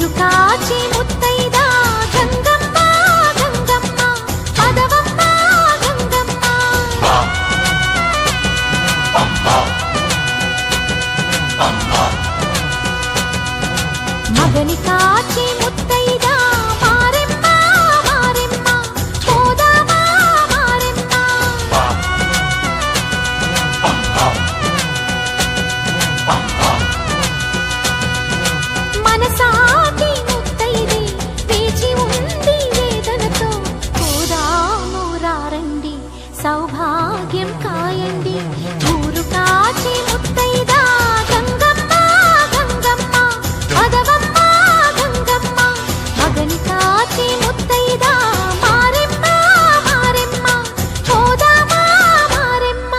ఊరు కాచి ముత్తైదా గంగమ్మ గంగమ్మ పదవమ్మ గంగమ్మ మగని కాచి ముత్తైదా మారెమ్మ మారెమ్మ పోదామా మారెమ్మ మనసాటి ముత్తైదే వేచి ఉంది వేదనతో పోదాము రారండి సౌభాగ్యం కాయండి ఊరు కాచి ముత్తైదా గంగమ్మ గంగమ్మ పదవమ్మ గంగమ్మ మగని కాచి ముత్తైదా మారెమ్మ మారెమ్మ పోదామా మారెమ్మ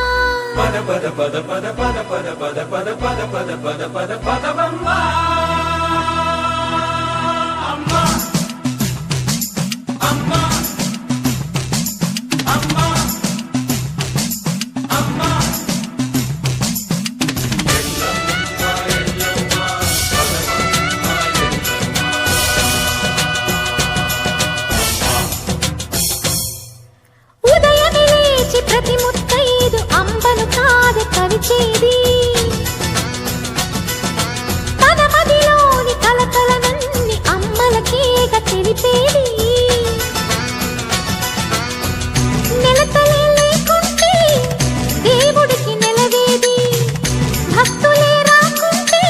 పద పద పద పద పద పద పద పద పద పద పద పద పదవమ్మ అమ్మ అమ్మ అమ్మ అమ్మ ఉదయమే లేచి ప్రతి ముత్తైదు అంబను కాద కవిచేది తన మదిలోని కలకలనన్ని అమ్మలకేగ తెలిపేది నెలతలే లేకుంటే దేవుడికి నెలవేది భక్తులే రాకుంటే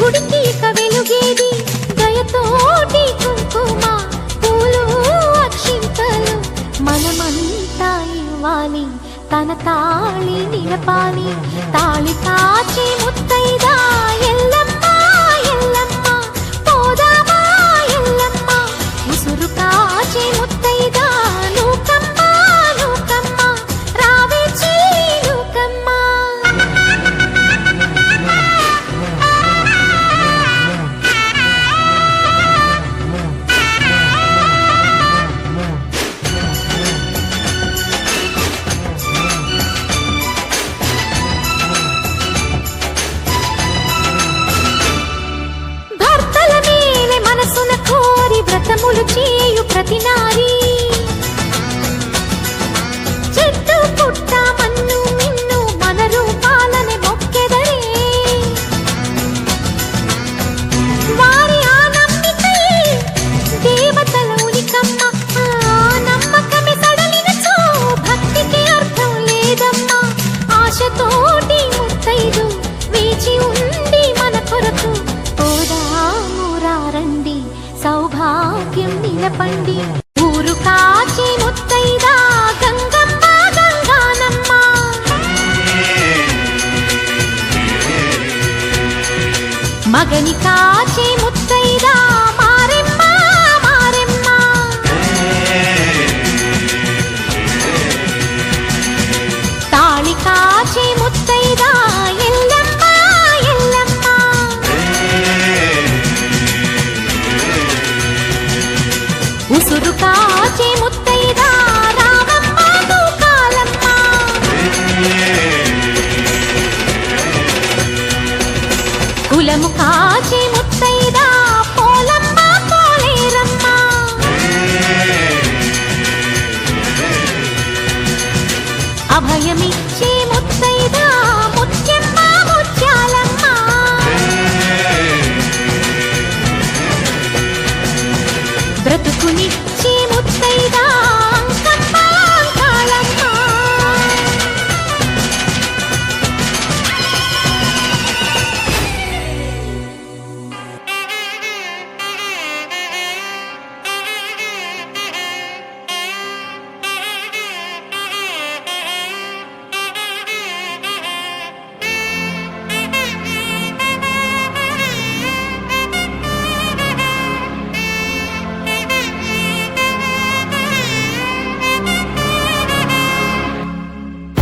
గుడికి ఇక వెలుగేది దయతోటి కుంకుమ పూలు అక్షింతలు మనమంతా ఇవ్వాలి తన తాళి నిలపాలి తాళి కాచి ముత్తైదా ఎల్లమ్మ ఎల్లమ్మ పోదామా ఎల్లమ్మ ముసురు కాచి ముత్తైదా నూకమ్మ నూకమ్మ రావే చెల్లి నూకమ్మ భర్తల మేలే మనసున కోరి వ్రతములు చేయు ప్రతి నారీ చెట్టు పుట్ట మన్ను మిన్ను మన రూపాలనే మొక్కెదరే వారి ఆ నమ్మికయే దేవతల ఉనికమ్మ ఆ నమ్మకమే సడలినచో భక్తికి అర్థం లేదమ్మా ఆశతోటి ముత్తైదు వేచి ఉంది మన కొరకు పోదాము రారండి సౌభాగ్యం నిలపండి ఊరు కాచి ముత్తైదా గంగమ్మ గంగానమ్మ మగని కాచి ముత్తైదా మారెమ్మ మారెమ్మ తాళి కాచి ముత్తైదా ఎల్లమ్మ ఎల్లమ్మ ఉసురు కాచి ముత్తైదా రామమ్మ తూకాలమ్మ కులము కాచి ముత్తైదా పోలమ్మ పోలేరమ్మ అభయ